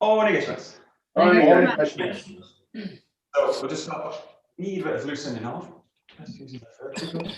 onegaishimasu. Onegaishimasu. So we'll just start a bit of loosening off. Just using the vertical.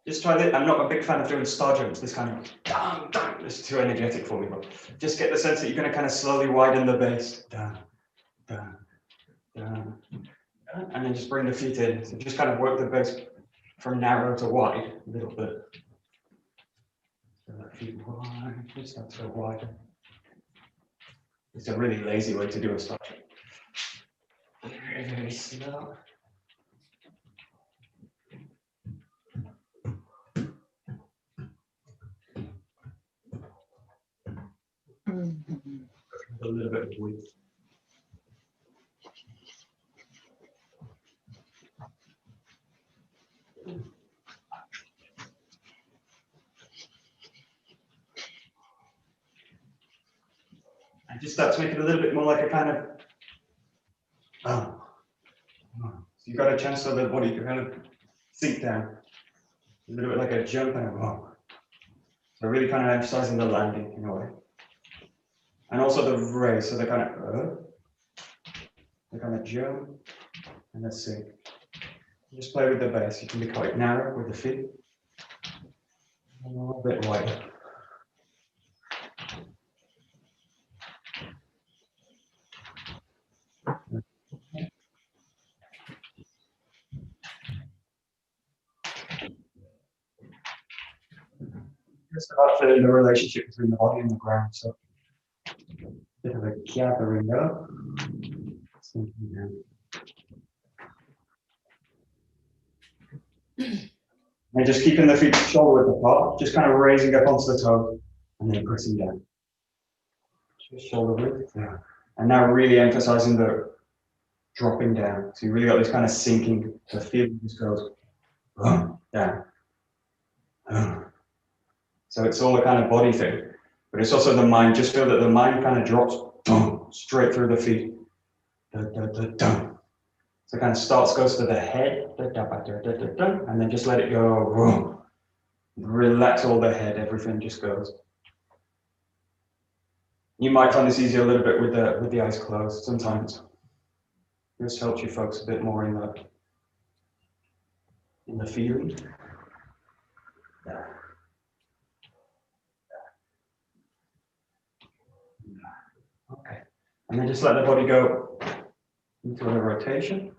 Just try this. I'm not a big fan of doing star jumps. This kind of down, down. It's too energetic for me. But just get the sense that you're going to kind of slowly widen the base. Down, down, down, down. And then just bring the feet in. So just kind of work the base from narrow to wide a little bit. So that feet wide. Just start to go wider. It's a really lazy way to do a star jump. Very, very slow. A little bit of width. And just start to make it a little bit more like a kind of so you've got a chance so the body can kind of sink down. A little bit like a jump and a So really kind of emphasizing the landing in a way. And also the raise, so they kind of jump and then sink. Just play with the base. You can be quite narrow with the feet. A little bit wider. Just about feeling the relationship between the body and the ground. So a bit of a gathering up. Sinking down. And just keeping the feet shoulder width apart, just kind of raising up onto the toe and then pressing down. Just shoulder width. Yeah. And now really emphasizing the dropping down. So you really got this kind of sinking, the feeling just goes down. So it's all a kind of body thing, but it's also the mind. Just feel that the mind kind of drops straight through the feet. So it kind of starts, goes to the head, and then just let it go. Relax all the head, everything just goes. You might find this easier a little bit with the eyes closed sometimes. This helps you focus a bit more in the feeling. Yeah. Okay. And then just let the body go into a rotation.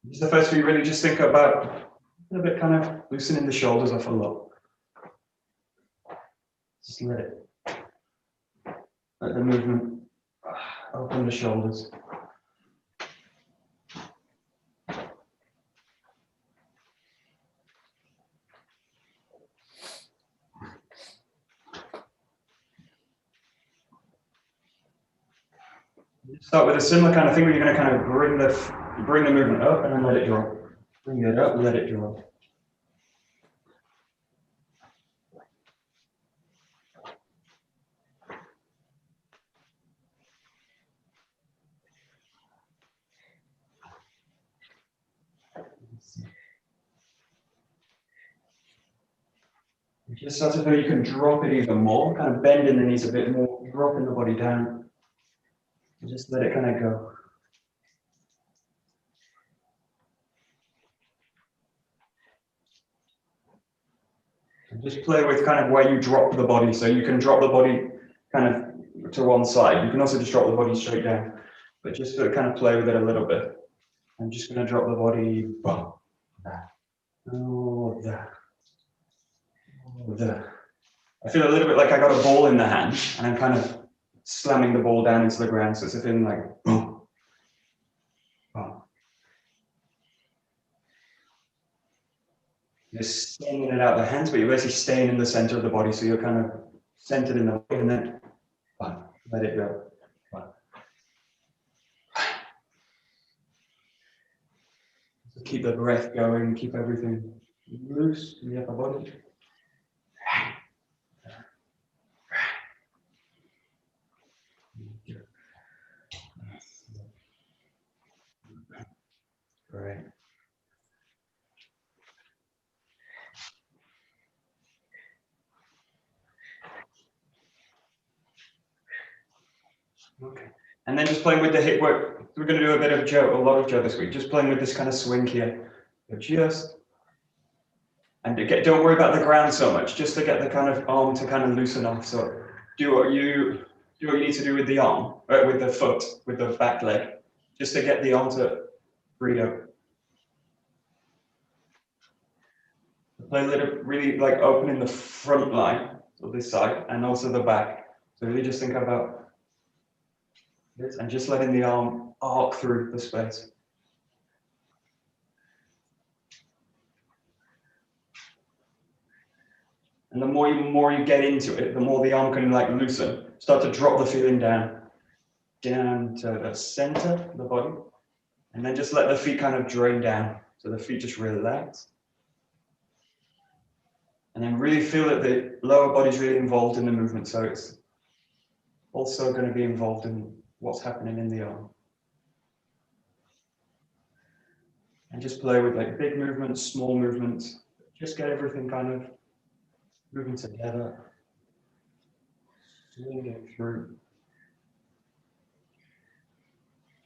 This is the first where you really just think about a little bit kind of loosening the shoulders off a lot. Just let the movement open the shoulders. Start with a similar kind of thing where you're going to kind of bring the movement up and then let it drop. Bring it up, let it drop. Just start to feel you can drop it even more, kind of bending the knees a bit more, dropping the body down. And just let it kind of go. And just play with kind of where you drop the body. So you can drop the body kind of to one side. You can also just drop the body straight down. But just to kind of play with it a little bit. I'm just going to drop the body. I feel a little bit like I got a ball in the hand and I'm kind of slamming the ball down into the ground. So it's a feeling like boom. You're staying in and out of the hands, but you're basically staying in the center of the body. So you're kind of centered in the body and then let it go. So keep the breath going, keep everything loose in the upper body. Great. Okay. And then just playing with the hip work. We're going to do a bit of Joe, a lot of Joe this week. Just playing with this kind of swing here. And don't worry about the ground so much. Just to get the kind of arm to kind of loosen off. So do what you need to do with the arm, with the foot, with the back leg, just to get the arm to free up. Play a little, really like opening the front line, so this side, and also the back. So really just think about this and just letting the arm arc through the space. And the more you get into it, the more the arm can like loosen. Start to drop the feeling down to the center of the body. And then just let the feet kind of drain down. So the feet just relax. And then really feel that the lower body is really involved in the movement. So it's also going to be involved in what's happening in the arm. And just play with like big movements, small movements. Just get everything kind of moving together. Swinging through.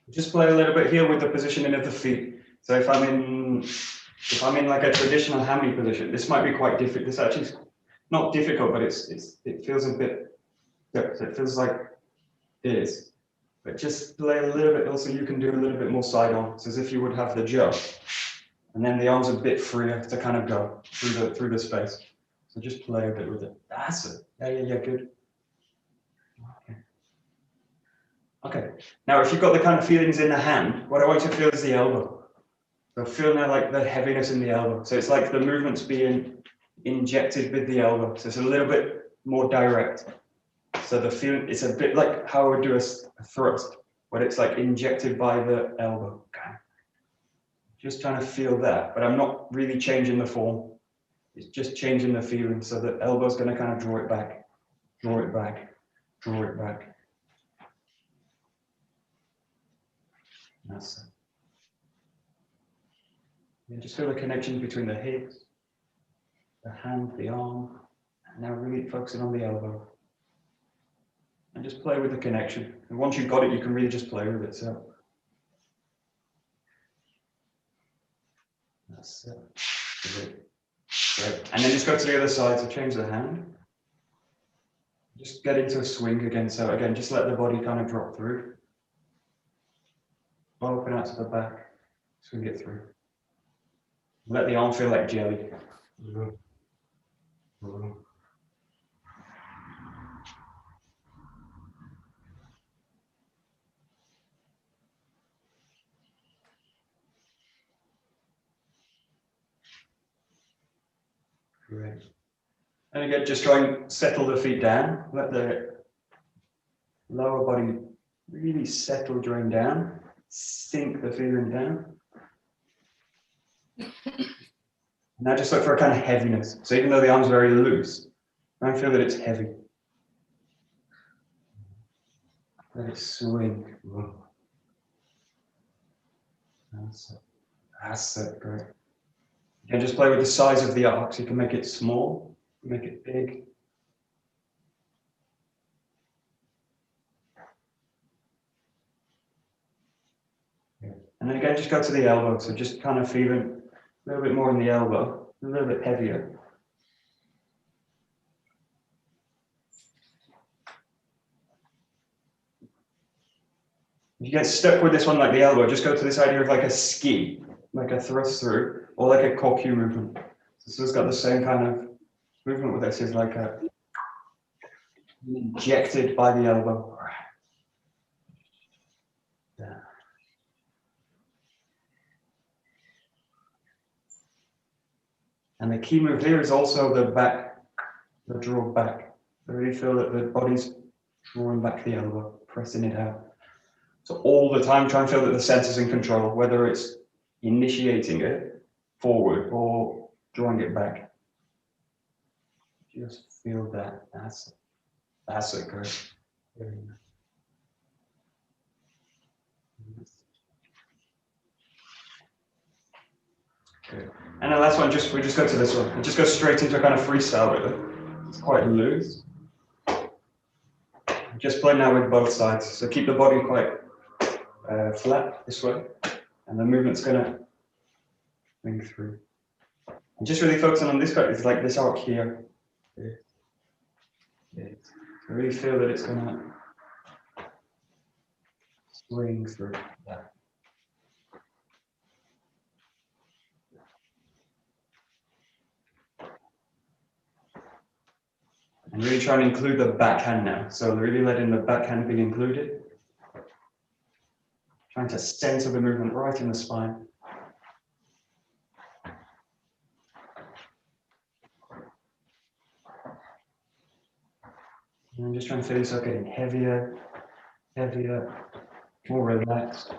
Just play a little bit here with the positioning of the feet. So if I'm in like a traditional hammy position, this might be quite difficult. This actually is not difficult, but it feels a bit, it feels like it is. But just play a little bit. Also, you can do a little bit more side arms, as if you would have the Joe, and then the arms are a bit freer to kind of go through the space. So just play a bit with it. That's it. Yeah, good. Okay. Now, if you've got the kind of feelings in the hand, what I want you to feel is the elbow. So feel now like the heaviness in the elbow. So it's like the movement's being injected with the elbow. So it's a little bit more direct. So the feeling, it's a bit like how I would do a thrust, but it's like injected by the elbow. Okay. Just trying to feel that, but I'm not really changing the form. It's just changing the feeling. So the elbow's going to kind of draw it back, draw it back, draw it back. That's it. And just feel the connection between the hips, the hand, the arm, and now really focusing on the elbow. And just play with the connection. And once you've got it, you can really just play with it. So that's it. Great. And then just go to the other side to change the hand. Just get into a swing again. So again, just let the body kind of drop through. Open out to the back, swing it through. Let the arm feel like jelly. Great. And again, just try and settle the feet down. Let the lower body really settle, drain down. Sink the feeling down. Now just look for a kind of heaviness. So even though the arm's very loose, try and feel that it's heavy. Let it swing. That's it, great. You can just play with the size of the arc, so you can make it small, make it big. And then again, just go to the elbow. So just kind of feeling a little bit more in the elbow, a little bit heavier. If you get stuck with this one like the elbow, just go to this idea of like a ski, like a thrust through, or like a kokyu movement. So it's got the same kind of movement with this, is like a injected by the elbow. Yeah. And the key move here is also the back, the draw back. I really feel that the body's drawing back the elbow, pressing it out. So all the time, try and feel that the sensor's in control, whether it's initiating it forward or drawing it back. Just feel that. That's it, guys. Very nice. Good. And the last one, we just go to this one. We just go straight into a kind of freestyle with it. It's quite loose. Just play now with both sides. So keep the body quite flat this way, and the movement's gonna ring through. And just really focusing on this guy. It's like this arc here. So really feel that it's gonna swing through that. And really trying to include the backhand now. So really letting the backhand be included. Trying to center the movement right in the spine. And I'm just trying to feel yourself getting heavier, heavier, more relaxed.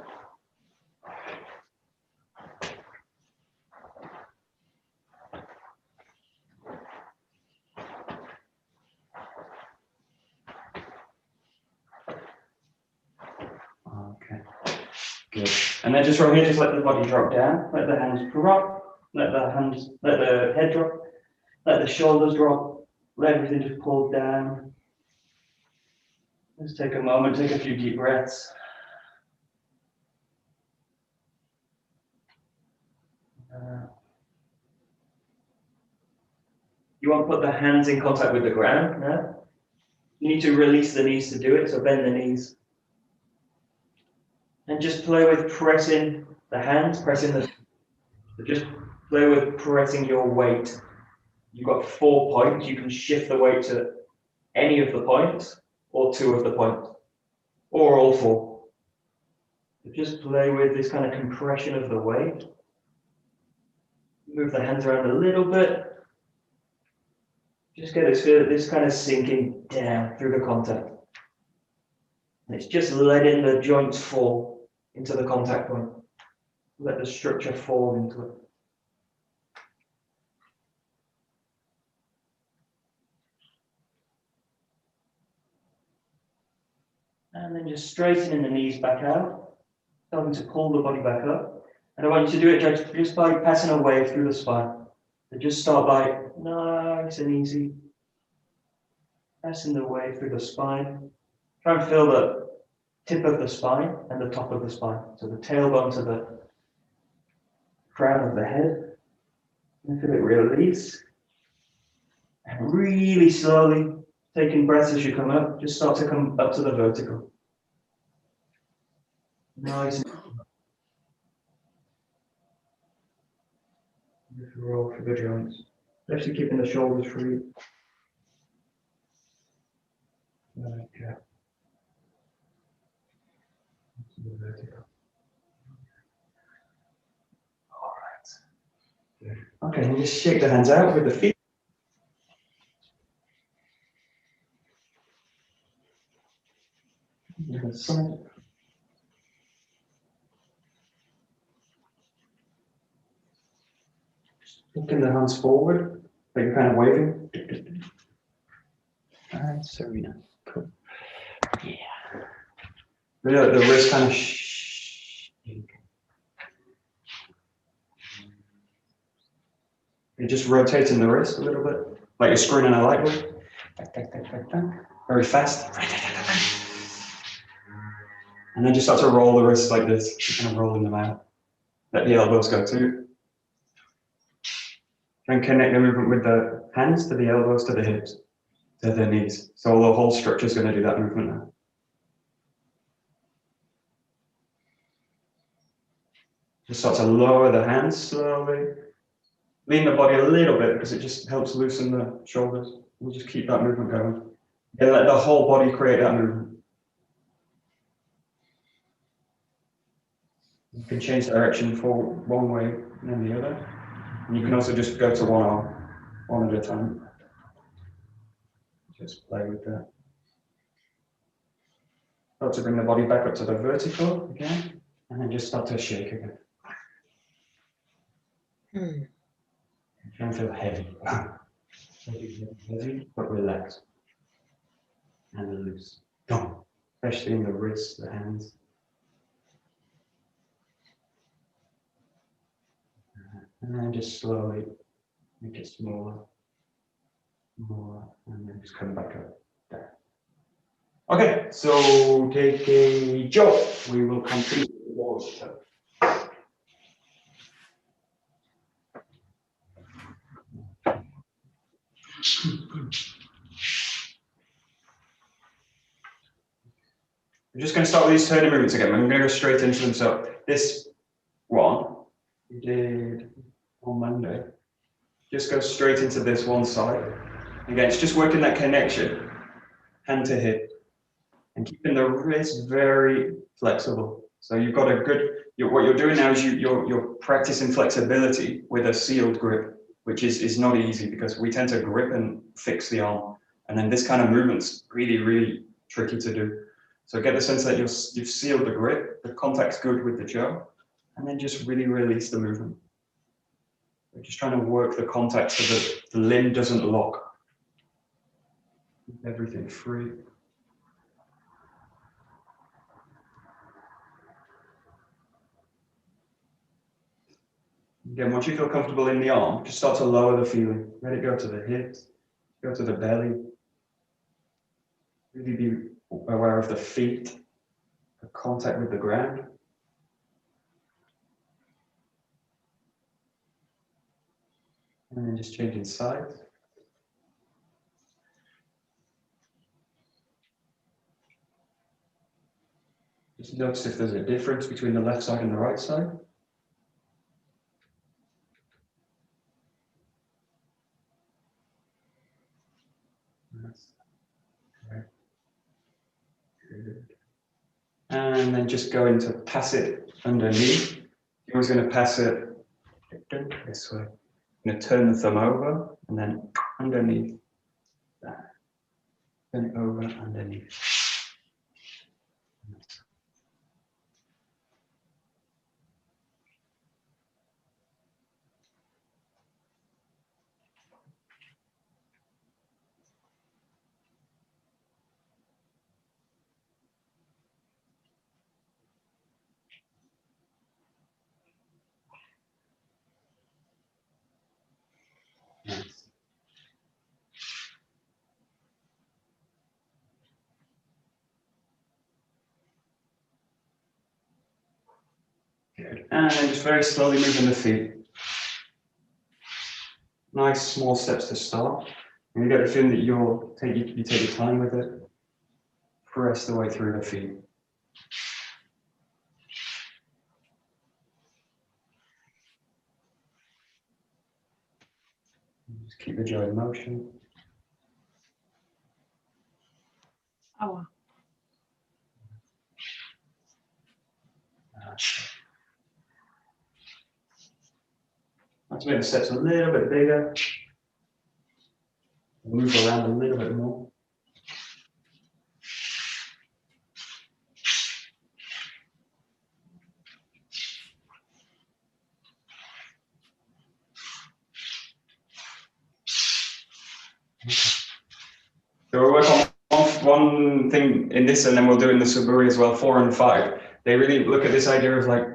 Okay, good. And then just from here, just let the body drop down, let the hands drop, let the head drop, let the shoulders drop, let everything just pull down. Let's take a moment, take a few deep breaths. You want to put the hands in contact with the ground now. You need to release the knees to do it, so bend the knees. And just play with pressing the hands, just play with pressing your weight. You've got 4 points. You can shift the weight to any of the points or 2 of the points or all 4. So just play with this kind of compression of the weight. Move the hands around a little bit. Just get this kind of sinking down through the contact. And it's just letting the joints fall into the contact point. Let the structure fall into it. And then just straightening the knees back out, starting to pull the body back up. And I want you to do it just by passing a wave through the spine. So just start by nice and easy, passing the wave through the spine. Try and feel the tip of the spine and the top of the spine. So the tailbone to the crown of the head. And feel it release. And really slowly, taking breaths as you come up, just start to come up to the vertical. Nice. Just roll through the joints, especially keeping the shoulders free. Okay. To the vertical. All right. Good. Okay, and just shake the hands out with the feet. Side. Looking the hands forward, like you're kind of waving. All right, Serena. Cool. Yeah. Really, the wrist kind of shake. You're just rotating the wrist a little bit, like you're screwing a light bulb. Very fast. And then just start to roll the wrists like this, just kind of rolling them out. Let the elbows go too. And connect the movement with the hands to the elbows, to the hips, to the knees. So the whole structure is going to do that movement now. Just start to lower the hands slowly. Lean the body a little bit because it just helps loosen the shoulders. We'll just keep that movement going. And let the whole body create that movement. You can change direction for one way and then the other. And you can also just go to one arm, one at a time. Just play with that. Start to bring the body back up to the vertical again, and then just start to shake again. Try and feel heavy. Heavy, but relaxed. And loose. Gone. Especially in the wrists, the hands. And then just slowly make it smaller. More, and then just come back up there. Okay, so take a joke. We will continue. I'm just going to start with these turning movements again. I'm going to go straight into them. So this one we did on Monday. Just go straight into this one side. Again, it's just working that connection, hand to hip, and keeping the wrist very flexible. So you've got a good. What you're doing now is you're practicing flexibility with a sealed grip, which is not easy because we tend to grip and fix the arm, and then this kind of movement's really tricky to do. So get the sense that you've sealed the grip, the contact's good with the jaw, and then just really release the movement. We're just trying to work the contact so that the limb doesn't lock. Keep everything free. Again, once you feel comfortable in the arm, just start to lower the feeling. Let it go to the hips, go to the belly. Really be aware of the feet, the contact with the ground. And then just changing sides. Just notice if there's a difference between the left side and the right side. Good. And then just go into pass it underneath. You're always going to pass it this way. I'm going to turn the thumb over and then underneath that. Turn it over underneath. Nice. Good. And then just very slowly moving the feet. Nice small steps to start. And you get the feeling that you take your time with it. Press the way through the feet. Just keep the jaw in motion. Oh. Let's make the steps a little bit bigger. Move around a little bit more. Okay. So we'll work on one thing in this, and then we'll do it in the Suburi as well, 4 and 5. They really look at this idea of like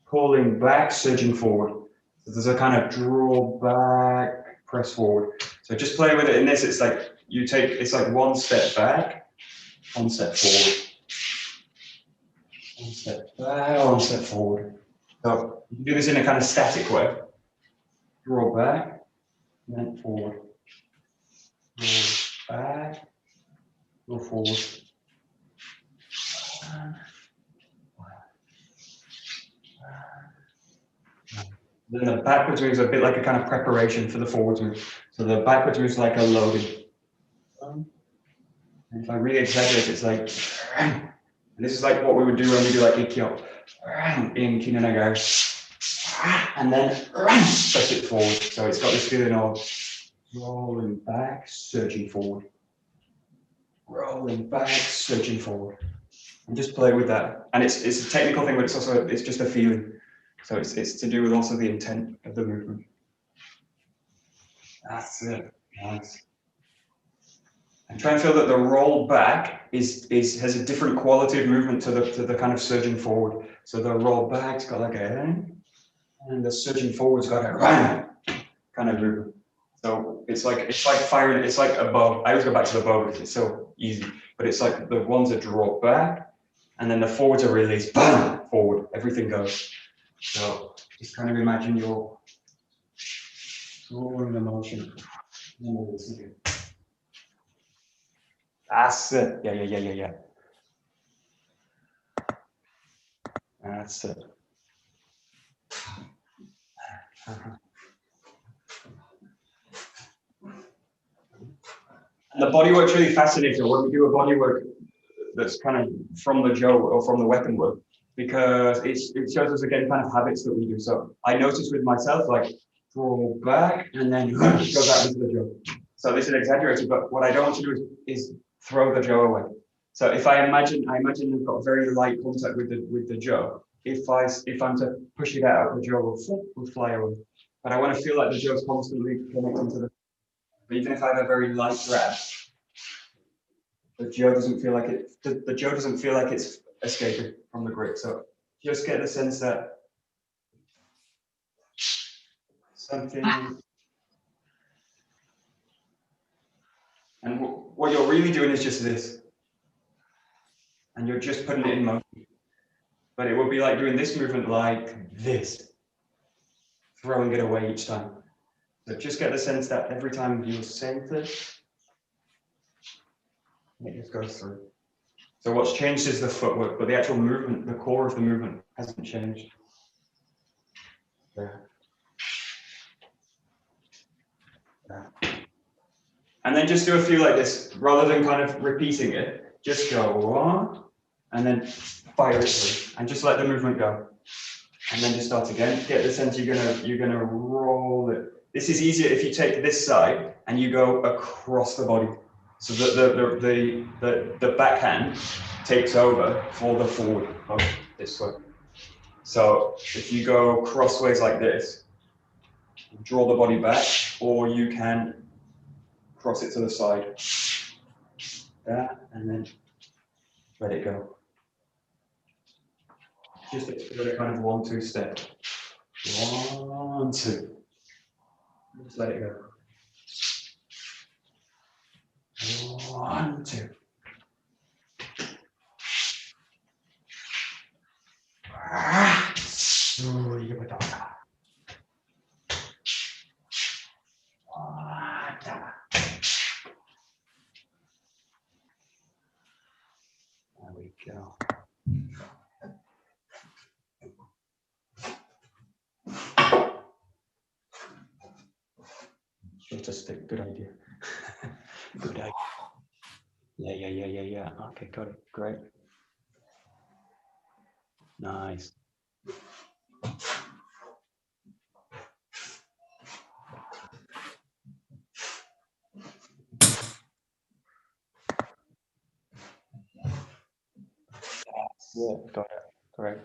pulling back, surging forward. So there's a kind of draw back, press forward. So just play with it in this. It's like you take, it's like 1 step back, 1 step forward. 1 step back, 1 step forward. So you can do this in a kind of static way. Draw back, and then forward. Draw back, go forward. Then the backwards move is a bit like a kind of preparation for the forwards move. So the backwards move is like a loading. And if I really exaggerate, it's like, and this is like what we would do when we do like Ikkyo in Kinanagar. And then press it forward. So it's got this feeling of rolling back, surging forward. Rolling back, surging forward. And just play with that. And it's a technical thing, but it's also, it's just a feeling. So it's to do with also the intent of the movement. That's it. Nice. And try and feel that the roll back has a different quality of movement to the kind of surging forward. So the roll back's got like a, and the surging forward's got a kind of movement. So it's like firing. It's like a bow. I always go back to the bow because it's so easy. But it's like the ones that draw back, and then the forwards are released. Bam! Forward. Everything goes. So just kind of imagine you're drawing the motion. That's it. Yeah. That's it. And the bodywork's really fascinating when we do a bodywork that's kind of from the jo or from the weapon work, because it shows us again kind of habits that we do. So I notice with myself, like draw back and then go back into the jo. So this is exaggerated, but what I don't want to do is throw the jo away. So if I imagine I've got very light contact with the jo. If I'm to push it out, the jo will fly away. But I want to feel like the jo's constantly connecting to the. But even if I have a very light grab, the jo doesn't feel like it. The jo doesn't feel like it's escaping from the grip. So just get the sense that something. And what you're really doing is just this, and you're just putting it in motion. But it will be like doing this movement like this, throwing it away each time. So just get the sense that every time you saying this, it just goes through. So what's changed is the footwork, but the actual movement, the core of the movement hasn't changed. There. There. And then just do a few like this, rather than kind of repeating it, just go on, and then fire it through, and just let the movement go. And then just start again. Get the sense you're gonna roll it. This is easier if you take this side and you go across the body, so that the backhand takes over for the forward motion this way. So if you go crossways like this, draw the body back, or you can cross it to the side. That, and then let it go. Just a kind of 1-2 step. 1, 2. Just let it go. 1, 2. There we go. Shorter stick, good idea. Good idea. Yeah. Okay, got it. Great. Nice. Yeah, got it. Great.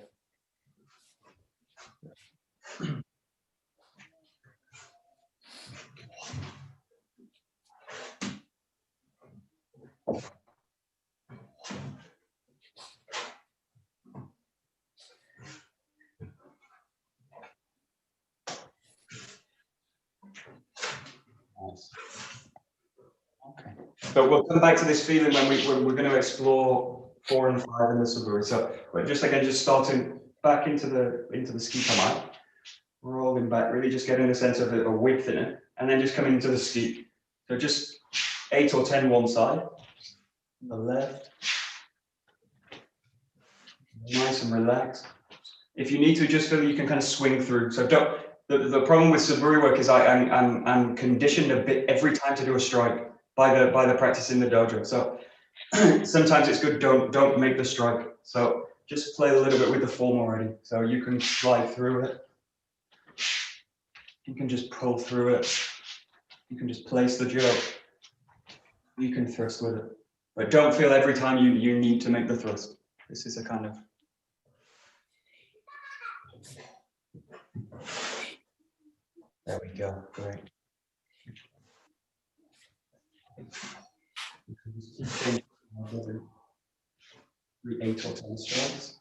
Nice. Okay. But we'll come back to this feeling when we're going to explore 4 and 5 in the Suburi. So we're just again just starting back into the ski mat, rolling back, really just getting a sense of a width in it, and then just coming into the ski. So just 8 or 10 one side, the left, nice and relaxed. If you need to, just feel you can kind of swing through. So don't. The problem with Suburi work is I'm conditioned a bit every time to do a strike by the practice in the dojo. So sometimes it's good don't make the strike. So just play a little bit with the form already. So you can slide through it. You can just pull through it. You can just place the jo. You can thrust with it. But don't feel every time you need to make the thrust. This is a kind of. There we go. Great. Every 8 or 10 strokes.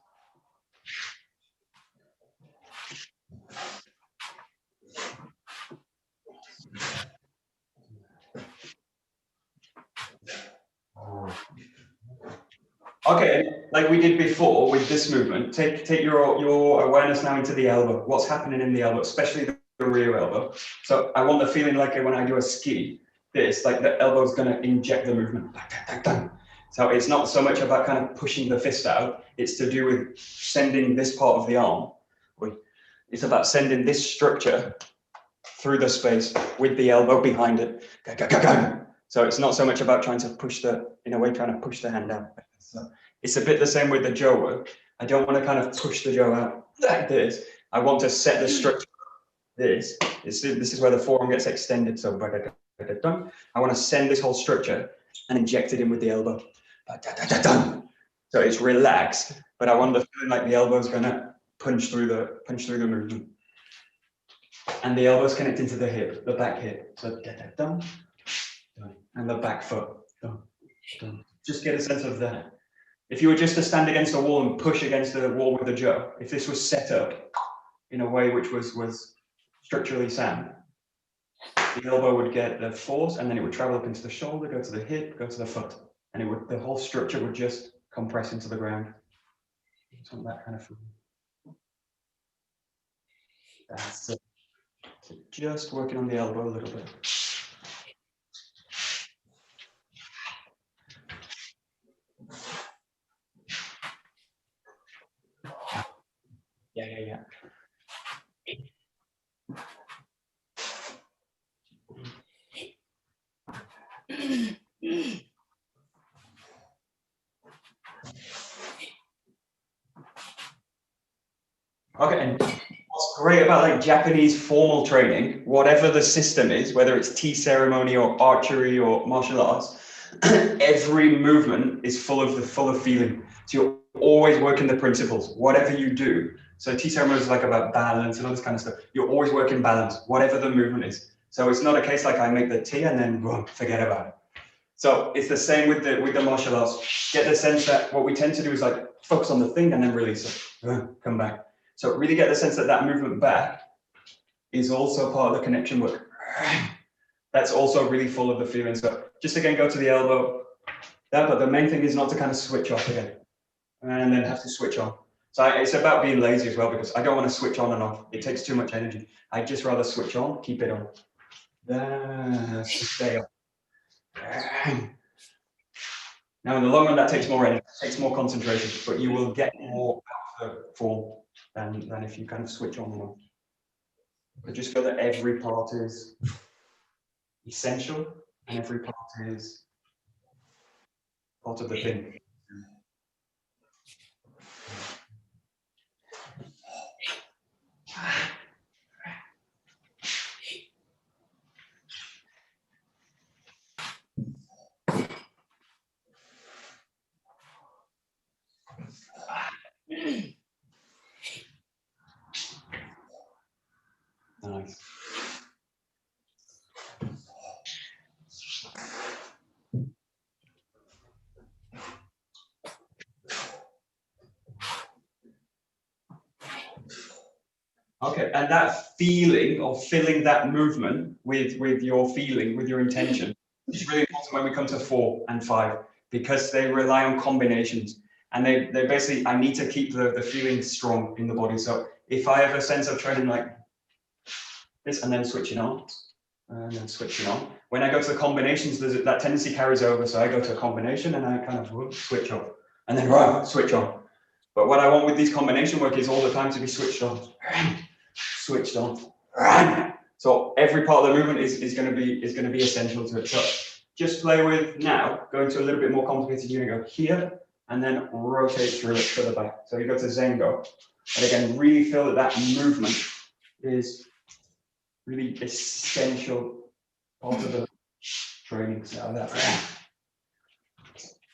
Okay, like we did before with this movement, take your awareness now into the elbow. What's happening in the elbow, especially the rear elbow. So I want the feeling like when I do a ski, this, like the elbow's gonna inject the movement. So it's not so much about kind of pushing the fist out, it's to do with sending this part of the arm. It's about sending this structure through the space with the elbow behind it. So it's not so much about trying to push in a way, trying to push the hand out. So it's a bit the same with the jaw work. I don't want to kind of push the jaw out like this. I want to set the structure. This is where the forearm gets extended. So I want to send this whole structure and inject it in with the elbow. So it's relaxed, but I want the feeling like the elbow's gonna punch through the movement. And the elbow's connecting to the hip, the back hip. So and the back foot. Just get a sense of that. If you were just to stand against a wall and push against the wall with the jaw, if this was set up in a way which was structurally sound, the elbow would get the force and then it would travel up into the shoulder, go to the hip, go to the foot. And the whole structure would just compress into the ground. So that kind of feeling. That's it. So just working on the elbow a little bit. Yeah. Okay, and what's great about like Japanese formal training, whatever the system is, whether it's tea ceremony or archery or martial arts, every movement is full of feeling. So you're always working the principles, whatever you do. So tea ceremony is like about balance and all this kind of stuff. You're always working balance, whatever the movement is. So it's not a case like I make the tea and then forget about it. So it's the same with the martial arts. Get the sense that what we tend to do is like focus on the thing and then release it, come back. So really get the sense that that movement back is also part of the connection work. That's also really full of the feeling. So just again, go to the elbow. But the main thing is not to kind of switch off again and then have to switch on. So it's about being lazy as well, because I don't want to switch on and off. It takes too much energy. I'd just rather switch on, keep it on. Stay on. Now in the long run, that takes more energy, takes more concentration, but you will get more out of the form than if you kind of switch on and off. But just feel that every part is essential and every part is part of the thing. Nice. Okay, and that feeling of filling that movement with your feeling, with your intention, is really important when we come to 4 and 5, because they rely on combinations. And they basically, I need to keep the feeling strong in the body. So if I have a sense of training like this and then switching on, and then switching on, when I go to the combinations, that tendency carries over. So I go to a combination and I kind of switch off, and then switch on. But what I want with these combination work is all the time to be switched on. Switched on. So every part of the movement is going to be essential to it. So just play with now, going to a little bit more complicated. You're going to go here and then rotate through it to the back. So you go to Zengo, and again, really feel that that movement is really essential part of the training. So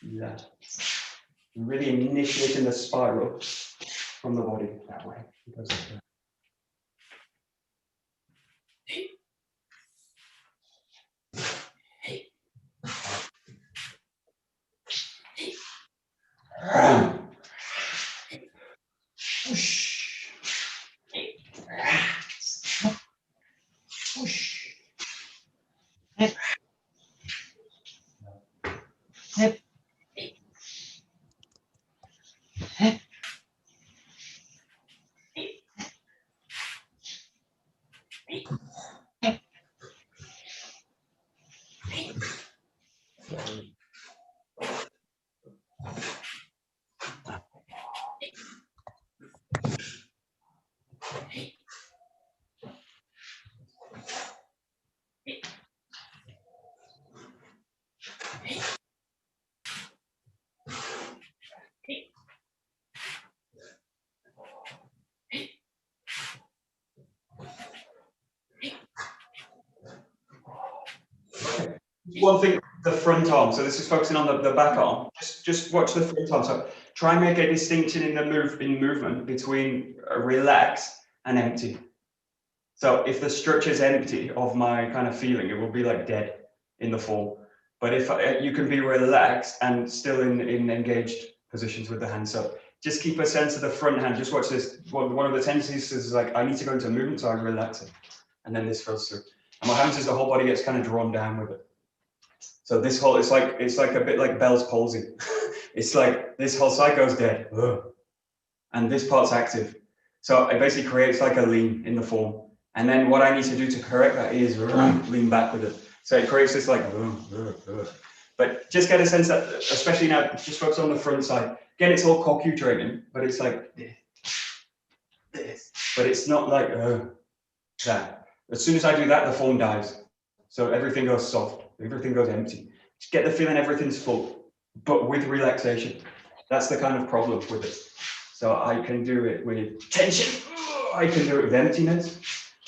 yeah, really initiating the spiral from the body that way. One thing, the front arm. So this is focusing on the back arm. Just watch the front arm. So try and make a distinction in the movement between relaxed and empty. So if the structure is empty of my kind of feeling, it will be like dead in the form. But if you can be relaxed and still in engaged positions with the hand. So just keep a sense of the front hand. Just watch this. One of the tendencies is like, I need to go into movement, so I relax it. And then this goes through. And what happens is the whole body gets kind of drawn down with it. So this whole, it's like a bit like Bell's palsy. It's like this whole side goes dead. And this part's active. So it basically creates like a lean in the form. And then what I need to do to correct that is lean back with it. So it creates this like, but just get a sense that, especially now, just focus on the front side. Again, it's all Kokyu training, but it's like this. But it's not like that. As soon as I do that, the form dies. So everything goes soft, everything goes empty. Just get the feeling everything's full, but with relaxation. That's the kind of problem with it. So I can do it with tension, I can do it with emptiness,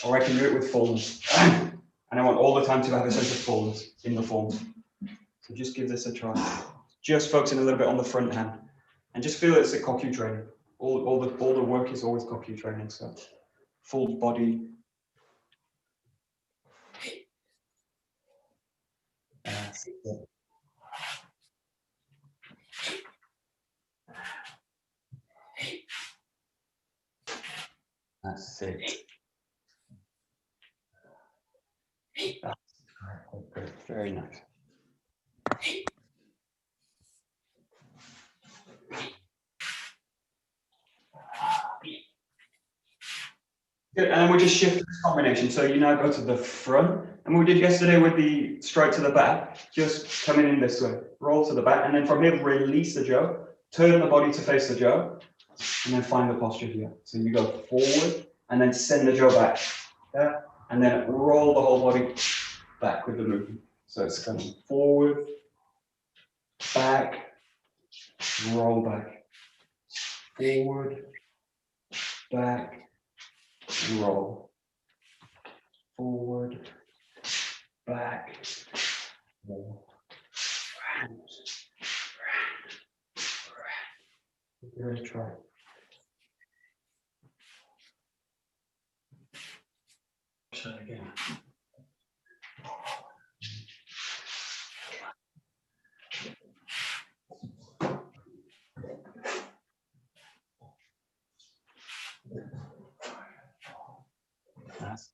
or I can do it with fullness. And I want all the time to have a sense of fullness in the form. So just give this a try. Just focusing a little bit on the front hand. And just feel it's a Kokyu training. All the work is always Kokyu training. So full body. That's it. That's it. That's good. Very nice. Good, and then we just shift this combination. So you now go to the front, and we did yesterday with the straight to the back, just coming in this way, roll to the back, and then from here, release the jaw, turn the body to face the jaw, and then find the posture here. So you go forward, and then send the jaw back, yeah, and then roll the whole body back with the movement. So it's coming forward, back, roll back, forward, back, roll, forward, back, roll, round, round, round. Try. Try again. That's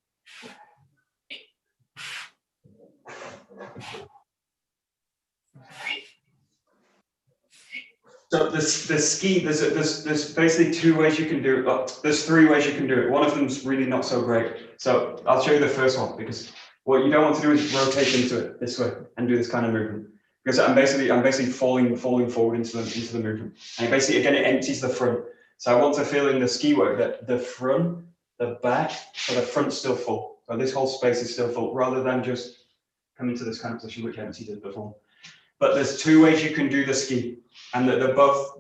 so the ski, there's basically two ways you can do it. Oh, there's three ways you can do it. One of them's really not so great. So I'll show you the first one, because what you don't want to do is rotate into it this way and do this kind of movement. Because I'm basically falling forward into the movement. And basically, again, it empties the front. So I want to feel in the ski work that the front, the back, so the front's still full. So this whole space is still full, rather than just coming to this kind of position which emptied it before. But there's two ways you can do the ski, and they're both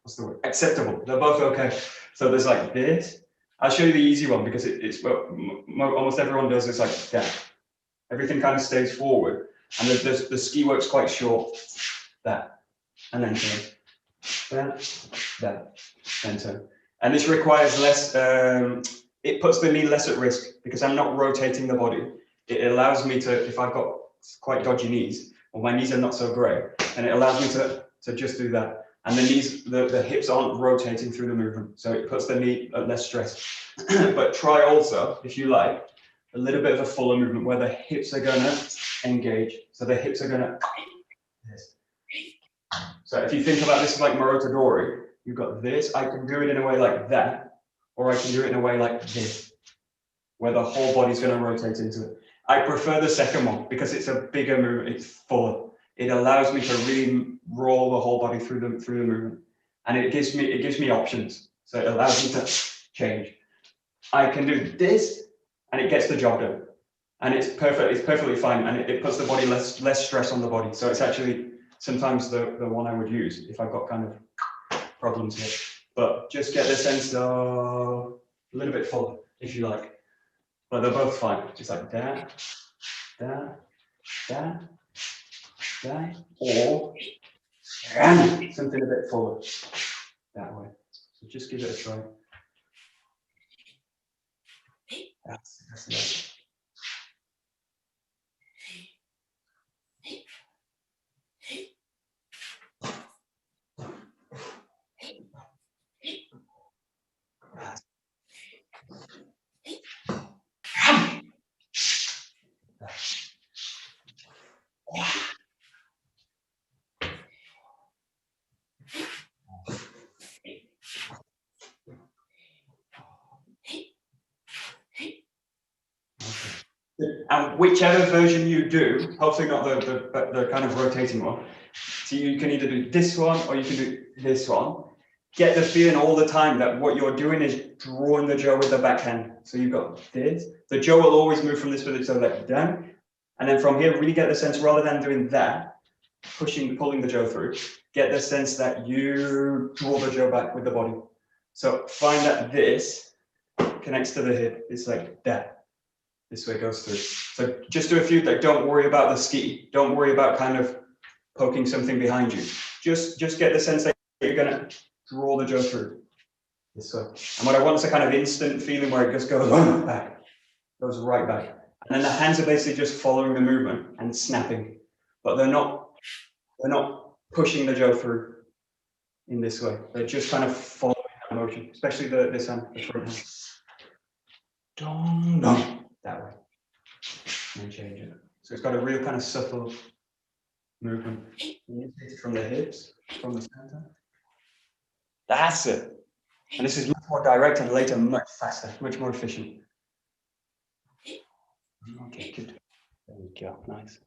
what's the word? Acceptable. They're both okay. So there's like this. I'll show you the easy one, because it's what almost everyone does. It's like that. Everything kind of stays forward, and the ski work's quite short. That, and then turn. That, then turn. And this requires less. It puts the knee less at risk, because I'm not rotating the body. It allows me to, if I've got quite dodgy knees, or my knees are not so great, and it allows me to just do that. And the knees, the hips aren't rotating through the movement, so it puts the knee at less stress. But try also, if you like, a little bit of a fuller movement where the hips are gonna engage. So the hips are gonna. So if you think about this like Morotodori, you've got this. I can do it in a way like that, or I can do it in a way like this. where the whole body's going to rotate into it. I prefer the second one because it's a bigger movement, it's fuller. It allows me to really roll the whole body through the movement. And it gives me options. So it allows me to change. I can do this and it gets the job done. And it's perfectly fine. And it puts the body less stress on the body. So it's actually sometimes the one I would use if I've got kind of problems here. But just get the sense of a little bit fuller, if you like. But they're both fine. Just like that, that, that, that, or something a bit fuller that way. So just give it a try. That's it. And whichever version you do, hopefully not the kind of rotating one. So you can either do this one or you can do this one. Get the feeling all the time that what you're doing is drawing the jaw with the backhand. So you've got this. The jaw will always move from this position, so like down. And then from here, really get the sense, rather than doing that, pulling the jaw through, get the sense that you draw the jaw back with the body. So find that this connects to the hip. It's like that. This way it goes through. So just do a few, like, don't worry about the ski. Don't worry about kind of poking something behind you. Just get the sense that you're going to draw the jaw through this way. And what I want is a kind of instant feeling where it just goes back, goes right back. And then the hands are basically just following the movement and snapping, but they're not pushing the jaw through in this way. They're just kind of following that motion, especially this hand, the front hand. Dong, dong. That way, and change it. So it's got a real kind of subtle movement from the hips, from the center. That's it. And this is much more direct and later much faster, much more efficient. Okay, good. There we go. Nice.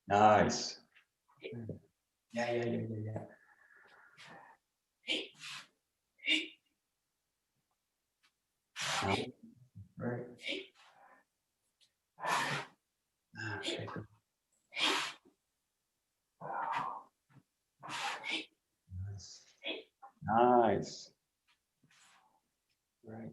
Nice. Yeah. Right. Okay, good. Nice. Right.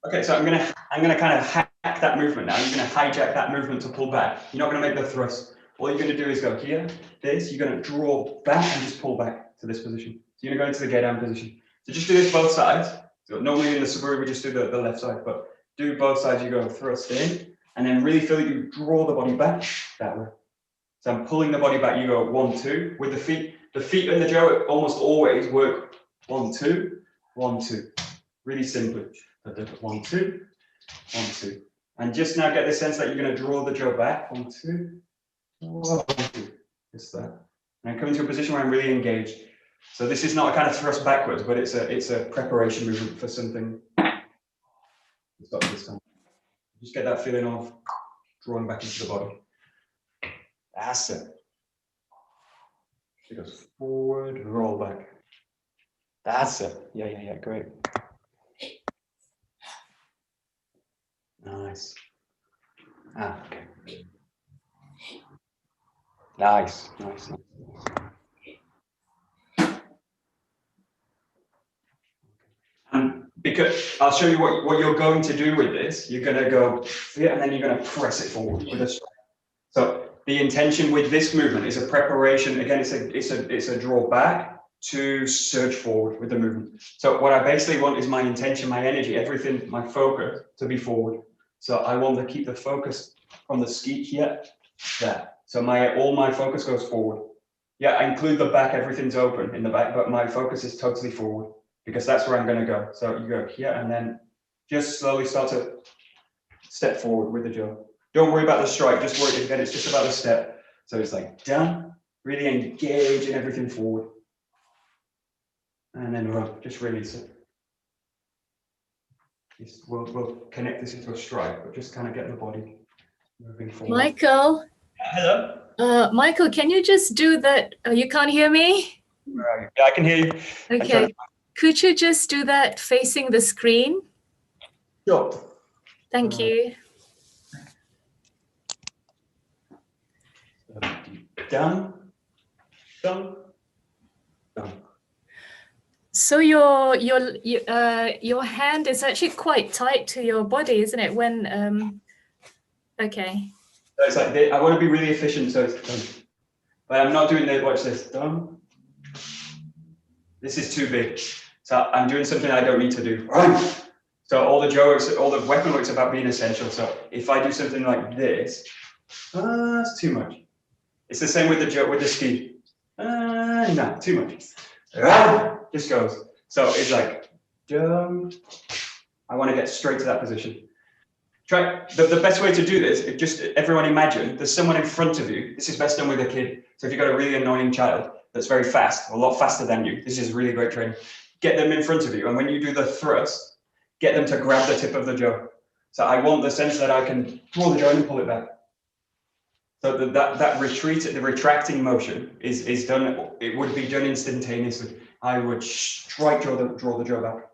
Okay, so I'm gonna kind of hack that movement now. You're gonna hijack that movement to pull back. You're not gonna make the thrust. All you're gonna do is go here, this. You're gonna draw back and just pull back to this position. So you're gonna go into the get down position. So just do this both sides. So normally in the Saburi we just do the left side, but do both sides. You go thrust in, and then really feel that you draw the body back that way. So I'm pulling the body back. You go 1, 2 with the feet. The feet and the jaw almost always work 1, 2, 1, 2. Really simply. 1, 2, 1, 2. And just now get the sense that you're going to draw the jaw back. 1, 2, 1, 2. Just that. And I come into a position where I'm really engaged. So this is not a kind of thrust backwards, but it's a preparation movement for something. Stop this time. Just get that feeling of drawing back into the body. That's it. It goes forward, roll back. That's it. Yeah, great. Nice. Okay. Nice. Because I'll show you what you're going to do with this. You're going to go here and then you're going to press it forward with a strike. So the intention with this movement is a preparation. Again, it's a draw back to surge forward with the movement. So what I basically want is my intention, my energy, everything, my focus to be forward. So I want to keep the focus from the ski here, there. So all my focus goes forward. Yeah, I include the back, everything's open in the back, but my focus is totally forward because that's where I'm going to go. So you go here and then just slowly start to step forward with the jaw. Don't worry about the strike, just worry, again, it's just about the step. So it's like down, really engage in everything forward. And then we'll just release it. We'll connect this into a strike, but just kind of get the body moving forward. Michael. Hello? Michael, can you just do that? You can't hear me? Where are you? Yeah, I can hear you. Okay. Could you just do that facing the screen? Sure. Thank you. Down, down, down. So your hand is actually quite tight to your body, isn't it? When okay. So it's like I want to be really efficient, so it's done. But I'm not doing the watch this. Done. This is too big. So I'm doing something I don't need to do. So all the weapon work's about being essential. So if I do something like this, that's too much. It's the same with the ski. No, too much. Just goes. So it's like, I want to get straight to that position. Try the best way to do this, just everyone imagine there's someone in front of you. This is best done with a kid. So if you've got a really annoying child that's very fast, a lot faster than you, this is really great training. Get them in front of you, and when you do the thrust, get them to grab the tip of the jaw. So I want the sense that I can draw the jaw and pull it back. So that retreat, the retracting motion is done. It would be done instantaneously. I would strike, draw the jaw back.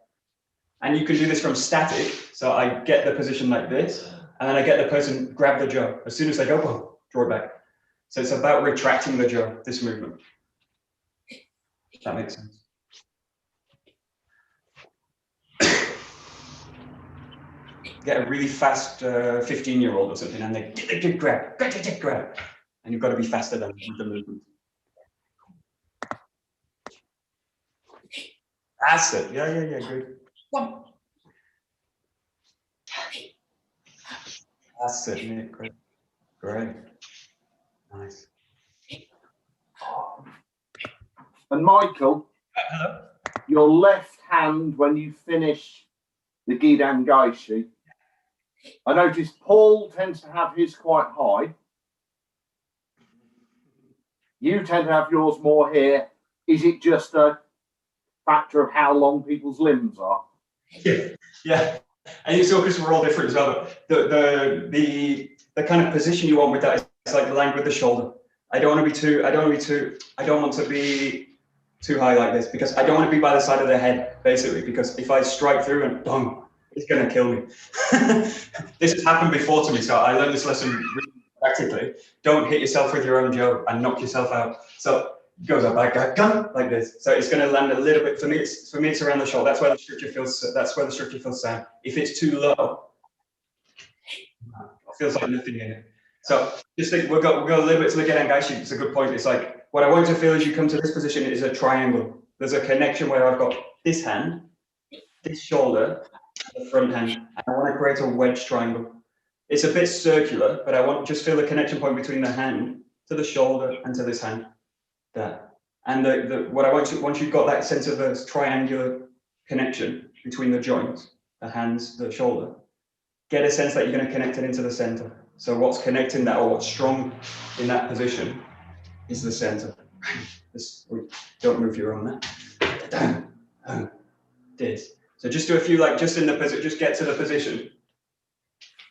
And you can do this from static. So I get the position like this, and then I get the person grab the jaw. As soon as they go, boom, draw it back. So it's about retracting the jaw, this movement. If that makes sense. Get a really fast 15-year-old or something, and they get grab, and you've got to be faster than with the movement. That's it. Yeah, good. One. That's it, Nick. Great. Nice. And Michael, Hello. your left hand when you finish the Gidan Gaishi, I noticed Paul tends to have his quite high. You tend to have yours more here. Is it just a factor of how long people's limbs are? Yeah. And you saw because we're all different as well. But the kind of position you want with that is like aligned with the shoulder. I don't want to be too high like this, because I don't want to be by the side of the head, basically, because if I strike through and boom, it's going to kill me. This has happened before to me, so I learned this lesson really practically. Don't hit yourself with your own jaw and knock yourself out. So it goes up like this. So it's going to land a little bit. For me, it's around the shoulder. That's where the structure feels. That's where the structure feels sound. If it's too low, it feels like nothing in it. So just think, we'll go a little bit to the Gidan Gaishi. It's a good point. It's like, what I want you to feel as you come to this position is a triangle. There's a connection where I've got this hand, this shoulder, and the front hand. And I want to create a wedge triangle. It's a bit circular, but I want just feel the connection point between the hand to the shoulder and to this hand. There. And what I want you, once you've got that sense of a triangular connection between the joints, the hands, the shoulder, get a sense that you're going to connect it into the center. So what's connecting that, or what's strong in that position, is the center. Don't move your arm there. This. So just do a few, like just in the position, just get to the position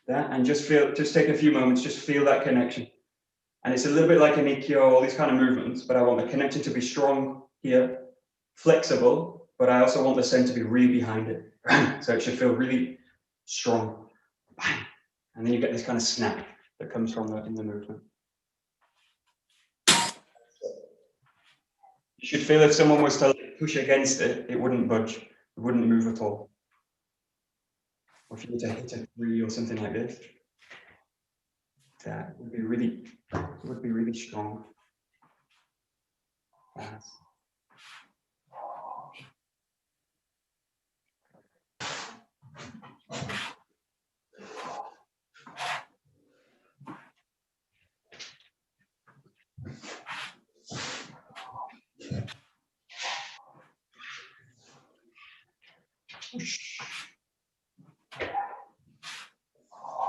there, and just take a few moments, just feel that connection. And it's a little bit like an Ikkyo, all these kind of movements, but I want the connection to be strong here, flexible, but I also want the center to be really behind it. So it should feel really strong. And then you get this kind of snap that comes from in the movement. You should feel if someone was to push against it, it wouldn't budge, it wouldn't move at all. Or if you were to hit a 3 or something like this, that would be really strong. Yes.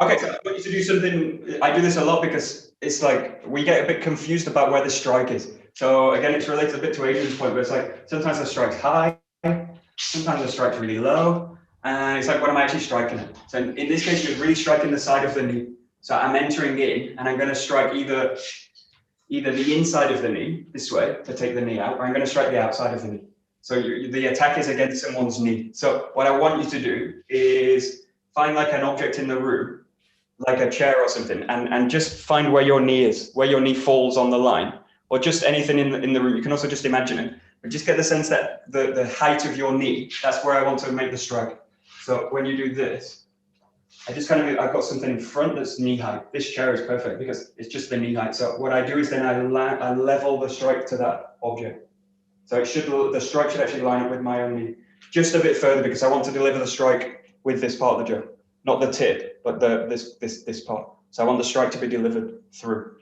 Okay, so I want you to do something. I do this a lot because it's like we get a bit confused about where the strike is. So again, it's related a bit to Adrian's point, but it's like sometimes the strike's high, sometimes the strike's really low, and it's like, what am I actually striking at? So in this case, you're really striking the side of the knee. So I'm entering in, and I'm going to strike either the inside of the knee this way to take the knee out, or I'm going to strike the outside of the knee. So the attack is against someone's knee. So what I want you to do is find like an object in the room, like a chair or something, and just find where your knee is, where your knee falls on the line, or just anything in the room. You can also just imagine it, but just get the sense that the height of your knee, that's where I want to make the strike. So when you do this, I just kind of, I've got something in front that's knee height. This chair is perfect because it's just the knee height. So what I do is then I level the strike to that object. So the strike should actually line up with my own knee. Just a bit further because I want to deliver the strike with this part of the jaw. Not the tip, but this part. So I want the strike to be delivered through.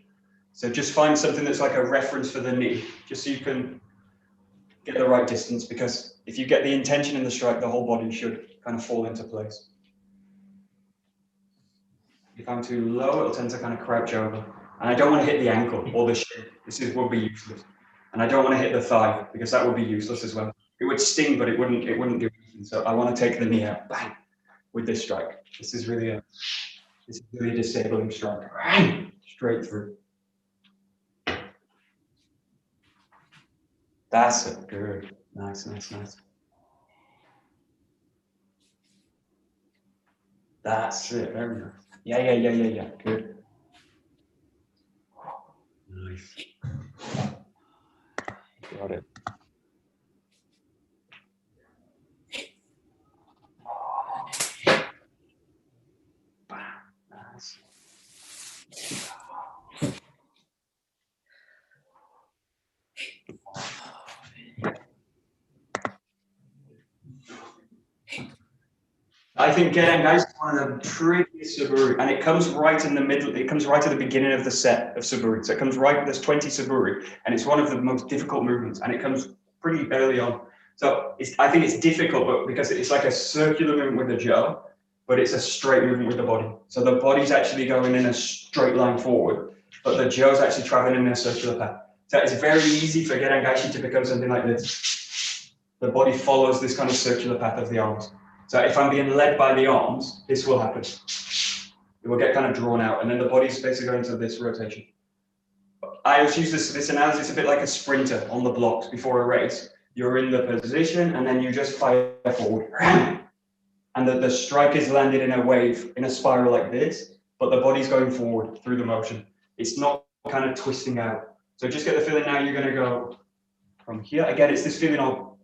So just find something that's like a reference for the knee, just so you can get the right distance, because if you get the intention in the strike, the whole body should kind of fall into place. If I'm too low, it'll tend to kind of crouch over. And I don't want to hit the ankle or the shin. Would be useless. And I don't want to hit the thigh, because that would be useless as well. It would sting, but it wouldn't do anything. So I want to take the knee out, bang, with this strike. This is really a disabling strike. Bang, straight through. That's it. Good. Nice, nice, nice. That's it. Very nice. Yeah. Good. Nice. Got it. Nice. I think Gedan is one of the trickiest Suburi, and it comes right in the middle. It comes right at the beginning of the set of Suburi. So it comes right, there's 20 Suburi, and it's one of the most difficult movements, and it comes pretty early on. So I think it's difficult, but because it's like a circular movement with the jaw, but it's a straight movement with the body. So the body's actually going in a straight line forward, but the jaw's actually traveling in a circular path. So it's very easy for Gedan Gaishi to become something like this. The body follows this kind of circular path of the arms. So if I'm being led by the arms, this will happen. It will get kind of drawn out, and then the body's basically going into this rotation. I always use this analogy. It's a bit like a sprinter on the blocks before a race. You're in the position, and then you just fire forward. And the strike is landed in a wave, in a spiral like this, but the body's going forward through the motion. It's not kind of twisting out. So just get the feeling now you're going to go from here. Again, it's this feeling of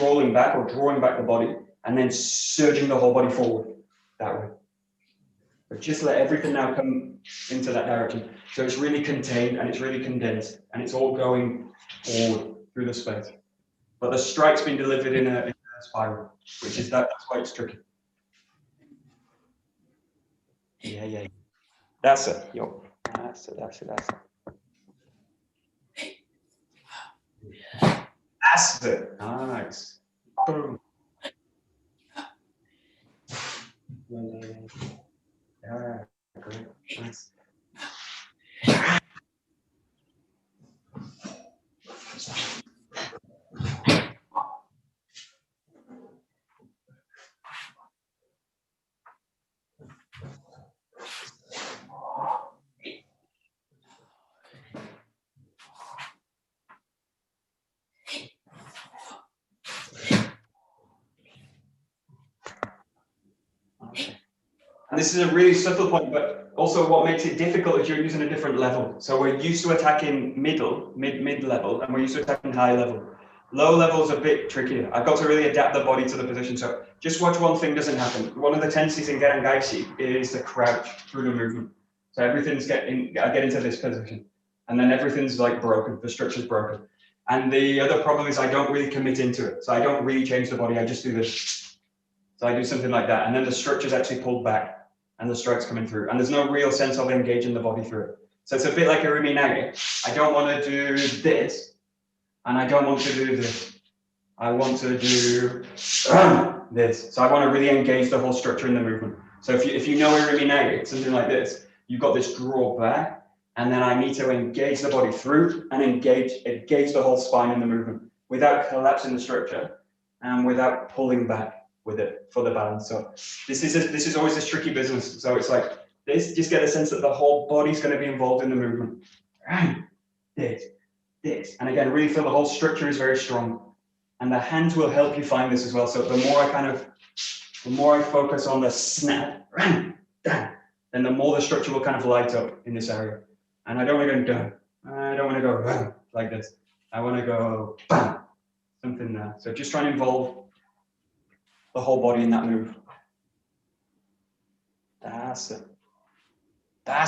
rolling back or drawing back the body, and then surging the whole body forward that way. But just let everything now come into that direction. So it's really contained and it's really condensed, and it's all going forward through the space. But the strike's been delivered in a spiral, which is that's why it's tricky. Yeah. That's it. Yo. That's it. That's it. Nice. Boom. Yeah, great. Nice. And this is a really subtle point, but also what makes it difficult is you're using a different level. So we're used to attacking mid level, and we're used to attacking high level. Low level is a bit trickier. I've got to really adapt the body to the position. So just watch one thing doesn't happen. One of the tendencies in Gedan Gaishi is to crouch through the movement. So everything's I get into this position, and then everything's like broken. The structure's broken. And the other problem is I don't really commit into it. So I don't really change the body. I just do this. So I do something like that, and then the structure's actually pulled back, and the strike's coming through, and there's no real sense of engaging the body through it. So it's a bit like a Rumi Nage. I don't want to do this, and I don't want to do this. I want to do this. So I want to really engage the whole structure in the movement. So if you know Iriminei, it's something like this. You've got this draw back, and then I need to engage the body through and engage the whole spine in the movement without collapsing the structure and without pulling back with it for the balance. So this is always this tricky business. So it's like this, just get a sense that the whole body's going to be involved in the movement. This. And again, really feel the whole structure is very strong. And the hands will help you find this as well. So the more I focus on the snap, then the more the structure will kind of light up in this area. And I don't want to go dun. I don't want to go like this. I want to go bam, something there. So just try and involve the whole body in that move. That's it. Yeah.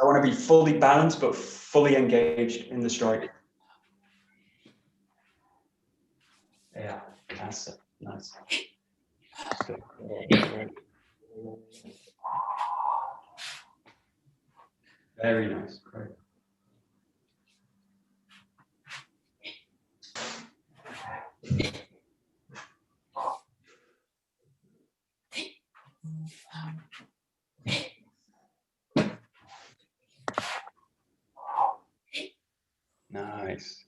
I want to be fully balanced, but fully engaged in the strike. Yeah, that's it. Nice. Very nice. Great. Nice.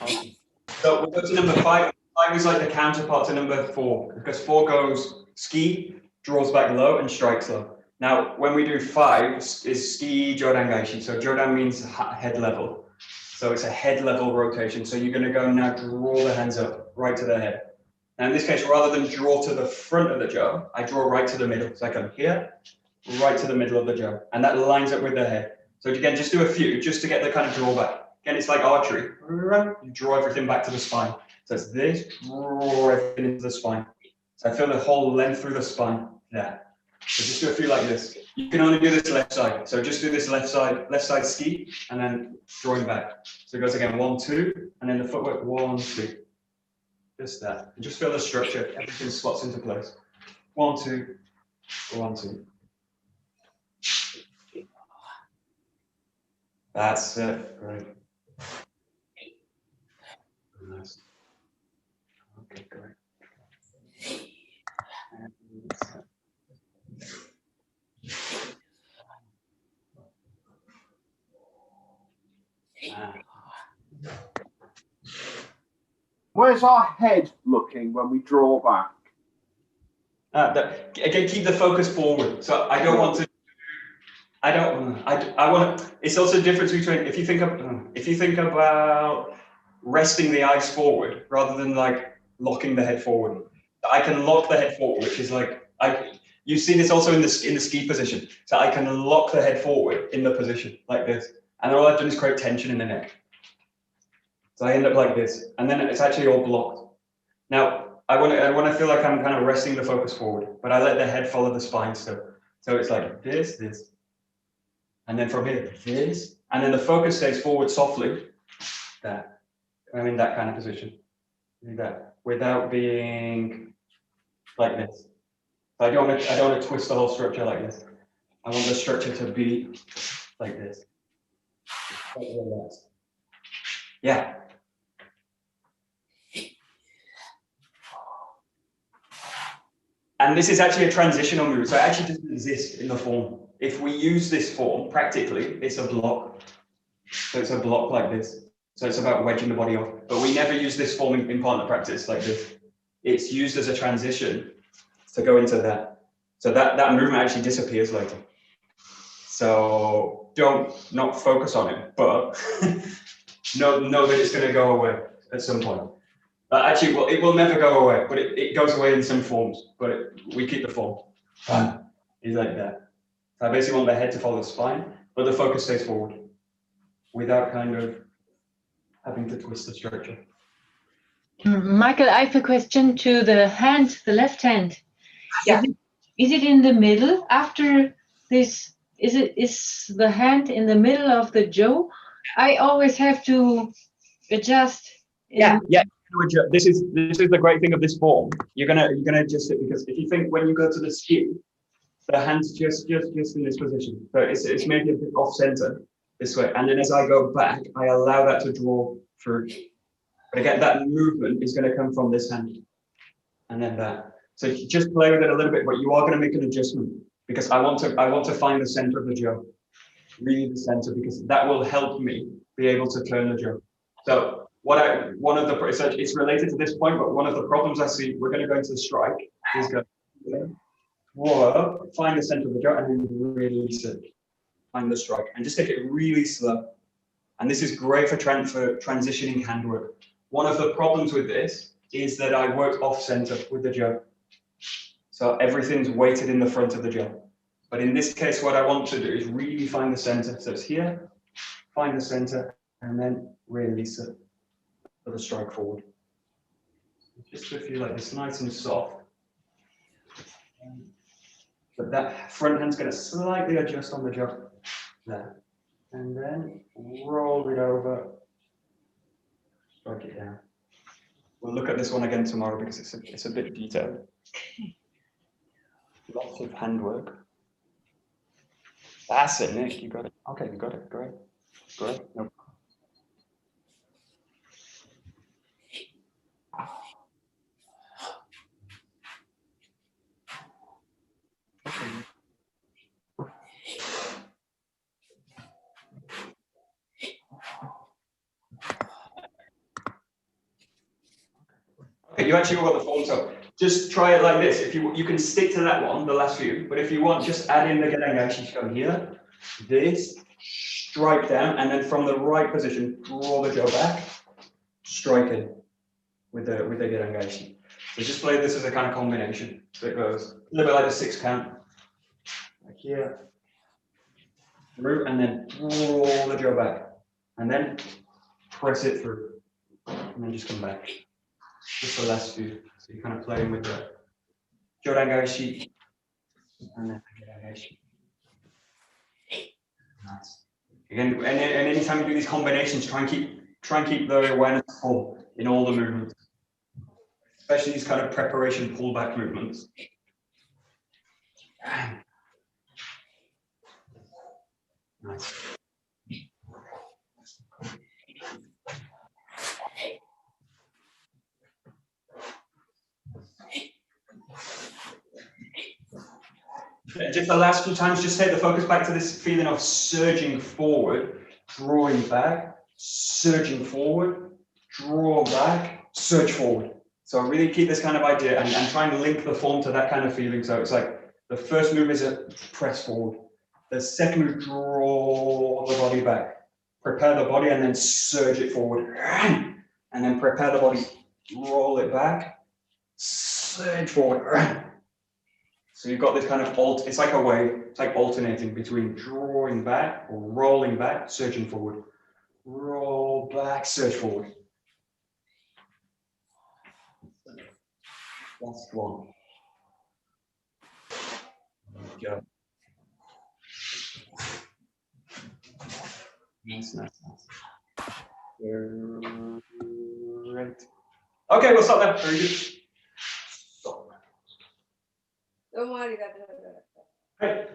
Awesome. So we'll go to number 5. 5 is like the counterpart to number 4, because 4 goes ski, draws back low, and strikes low. Now, when we do 5, is ski Jodan Gaishi. So Jodan means head level. So it's a head level rotation. So you're going to go now draw the hands up, right to the head. Now, in this case, rather than draw to the front of the jaw, I draw right to the middle. So I come here, right to the middle of the jaw. And that lines up with the head. So again, just do a few, just to get the kind of drawback. Again, it's like archery. You draw everything back to the spine. So it's this, draw everything into the spine. So I feel the whole length through the spine there. So just do a few like this. You can only do this left side. So just do this left side ski, and then drawing back. So it goes again, 1, 2, and then the footwork, 1, 2. Just that. And just feel the structure. Everything slots into place. 1, 2, 1, 2. That's it. Great. Nice. Okay, great. Where's our head looking when we draw back? Again, keep the focus forward. So I don't want to. I want to. It's also a difference between if you think about resting the eyes forward rather than like locking the head forward. I can lock the head forward, which is like you see this also in the ski position. So I can lock the head forward in the position like this, and all I've done is create tension in the neck. So I end up like this, and then it's actually all blocked. Now I want to feel like I'm kind of resting the focus forward, but I let the head follow the spine still. So it's like this, and then from here this, and then the focus stays forward softly. That I'm in that kind of position. Do that without being like this. I don't want to twist the whole structure like this. I want the structure to be like this. Yeah. And this is actually a transitional move. So it actually doesn't exist in the form. If we use this form, practically, it's a block. So it's a block like this. So it's about wedging the body off. But we never use this form in partner practice like this. It's used as a transition to go into that. So that movement actually disappears later. So not focus on it, but know that it's going to go away at some point. Actually, well, it will never go away, but it goes away in some forms, but we keep the form. It's like that. So I basically want the head to follow the spine, but the focus stays forward without kind of having to twist the structure. Michael, I have a question to the hand, the left hand. Yeah. Is it in the middle after this? Is the hand in the middle of the jaw? I always have to adjust. Yeah. This is the great thing of this form. You're gonna adjust it, because if you think when you go to the ski, the hand's just in this position. So it's maybe a bit off center this way. And then as I go back, I allow that to draw through. But again, that movement is going to come from this hand and then that. So you just play with it a little bit, but you are going to make an adjustment because I want to find the center of the jaw, really the center, because that will help me be able to turn the jaw. So it's related to this point, but one of the problems I see, we're going to go into the strike, is go, whoa, find the center of the jaw and then release it. Find the strike and just take it really slow. And this is great for transitioning handwork. One of the problems with this is that I work off center with the jaw. So everything's weighted in the front of the jaw. But in this case, what I want to do is really find the center. So it's here, find the center, and then release it for the strike forward. Just to feel like it's nice and soft. But that front hand's going to slightly adjust on the jaw there. And then roll it over, strike it down. We'll look at this one again tomorrow because it's a bit detailed. Lots of handwork. That's it, Nick. You got it. Okay, you got it. Great. Great. No. Okay, you actually got the form, so just try it like this. If you can stick to that one, the last few, but if you want, just add in the gedangaeshi. Come here, this, strike down, and then from the right position, draw the jaw back, strike it with the gedangaeshi. So just play this as a kind of combination. So it goes a little bit like a 6 count, like here, through, and then draw the jaw back, and then press it through, and then just come back. Just the last few. So you're kind of playing with the jodangaeshi and then the gedangaeshi. Nice. Again, and anytime you do these combinations, try and keep the awareness full in all the movements, especially these kind of preparation pullback movements. Nice. Just the last few times, just take the focus back to this feeling of surging forward, drawing back, surging forward, draw back, surge forward. So really keep this kind of idea and try and link the form to that kind of feeling. So it's like the first move is a press forward. The second move, draw the body back. Prepare the body and then surge it forward. And then prepare the body, roll it back, surge forward. So you've got this kind of it's like a wave, it's like alternating between drawing back or rolling back, surging forward. Roll back, surge forward. Last one. There we go. Nice. Great. Okay, we'll stop there. Very good. Stop. どうもありがとうございました。はい。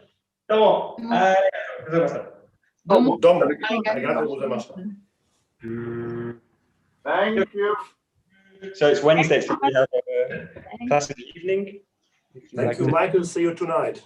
どうも。ありがとうございました。どうもどうもありがとうございました。Thank you. So it's Wednesday, so we have a class in the evening. Thank you, Michael. See you tonight.